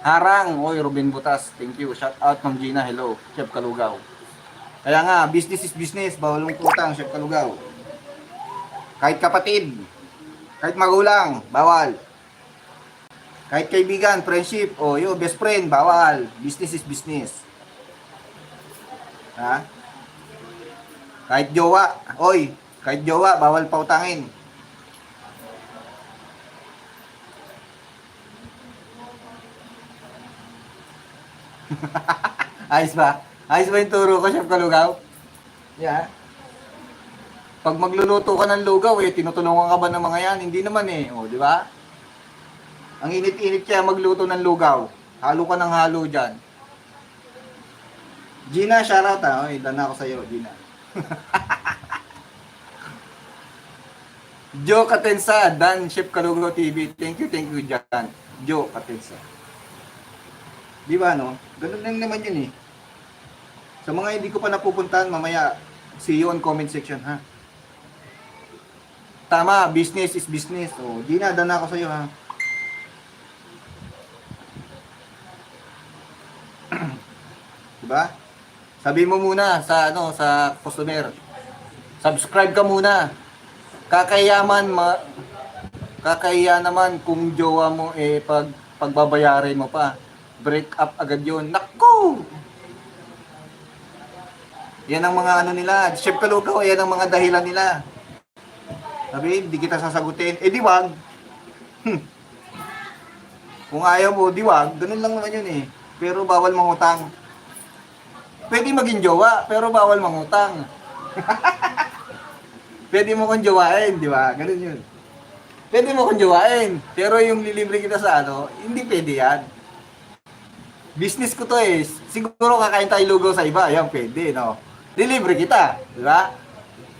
Harang, oy, Ruben Butas, thank you. Shout out, Ma'am Gina, hello. Chef Kalugaw. Kaya nga, business is business, bawal mong utang, Chef Kalugaw. Kahit kapatid, kahit magulang, bawal. Kahit kaibigan, friendship, o yo, best friend, bawal. Business is business. Ha? Kahit jowa, oy, kahit jowa, bawal pautangin. Ayos ba? Ayos ba yung turo ko, Chef Kalugaw? Yeah. Pag magluluto ka ng lugaw, tinutulungan ka ba ng mga yan? Hindi naman o, di ba? Ang init-init kaya magluto ng lugaw. Halo ka ng halo dyan. Gina, shoutout ha. Oy, dana ako sa'yo, Gina. Joe Katensa, Dan, Chef Kalugaw TV. Thank you, Jan. Joe Katensa. Di ba, no? Ganun lang naman yun Sa mga hindi ko pa napupuntahan, mamaya, see you on comment section, ha? Tama, business is business. O, Gina, dana ako sa'yo, ha? Diba? Sabi mo muna sa sa customer. Subscribe ka muna. Kakahiya naman kung jowa mo pagbabayarin mo pa. Break up agad 'yon. Naku. Yan ang mga nila. Chef Kalugaw, yan ang mga dahilan nila. Sabi, hindi kita sasagutin. Di wag. Kung ayaw mo, di wag. Ganun lang naman yun Pero bawal mangutang. Pwede maging jowa, pero bawal mangutang. Pwede mo kong jowain, di ba? Ganun yun. Pwede mo kong jowain, pero yung lilibre kita sa hindi pwede yan. Business ko to Siguro kakain tayo lugaw sa iba, yan pwede, no? Lilibre kita, di ba?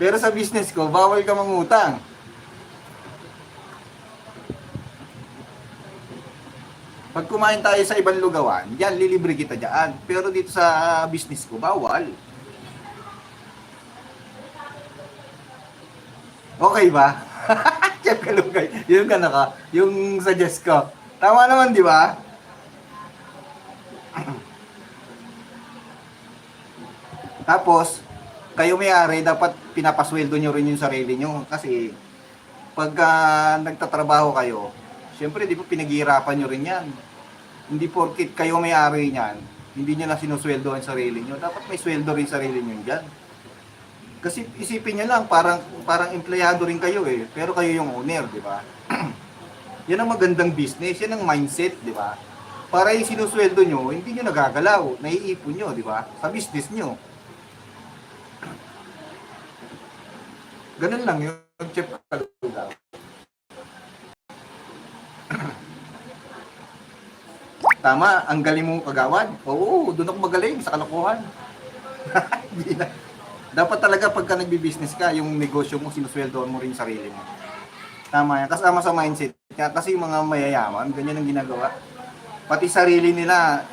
Pero sa business ko, bawal ka mangutang. Pag kumain tayo sa ibang lugawan, yan, lilibre kita dyan. Pero dito sa business ko, bawal. Okay ba? Chef Kalugay, yung suggest ko. Tama naman, di ba? Tapos, kayo may-ari, dapat pinapasweldo nyo rin yung sarili nyo. Kasi, pagka nagtatrabaho kayo, siyempre, di ba pinaghihirapan nyo rin yan. Hindi porkit kayo may-ari niyan, hindi nyo na sinusweldo ang sarili nyo. Dapat may sweldo rin sarili nyo dyan. Kasi isipin nyo lang, parang empleyado rin kayo Pero kayo yung owner, di ba? Yan ang magandang business, yan ang mindset, di ba? Para yung sinusweldo nyo, hindi nyo nagagalaw, naiipon nyo, di ba? Sa business nyo. Ganun lang yung Chef Kalugaw. Tama, ang galing mong kagawad. Oo, doon ako magaling sa kalokohan. Dapat talaga pagka nagbi-business ka, yung negosyo mo, sinusweldoan mo rin sarili mo. Tama yan. Kasama sa mindset. Kasi yung mga mayayaman, ganyan ang ginagawa. Pati sarili nila,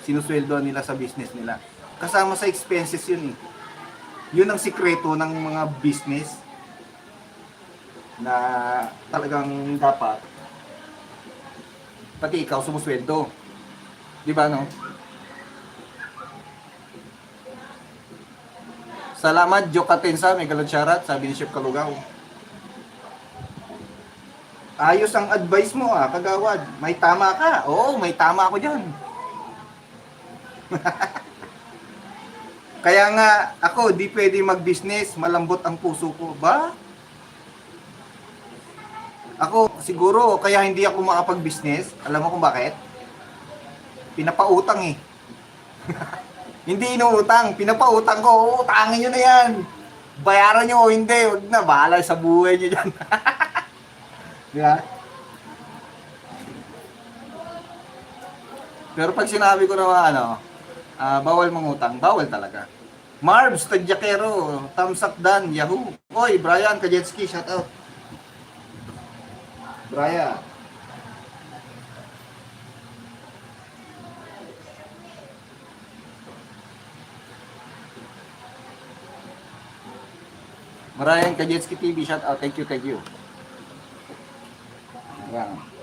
sinusweldoan nila sa business nila. Kasama sa expenses yun Yun ang sikreto ng mga business na talagang dapat pati ikaw sumusweldo. Di ba, no? Salamat, Joe Katensa. May galad syarat, sabi ni Chef Kalugaw. Ayos ang advice mo, kagawad. May tama ka. Oo, may tama ako dyan. Kaya nga, ako, di pwede mag-business. Malambot ang puso ko. Ba? Ako, siguro, kaya hindi ako makapag-business. Alam mo kung bakit? Pinapautang Hindi inuutang, pinapautang ko. Utangin nyo na yan. Bayaran nyo o hindi. Huwag na, bahala sa buhay nyo dyan. Diba? Pero pag sinabi ko na bawal mangutang, bawal talaga. Marbs, Tadjakero, thumbs up dan, Yahoo. Oy, Brian Kajetski, shout out. Brian. Brian Kajetski TV, shout out. Thank you. Yan.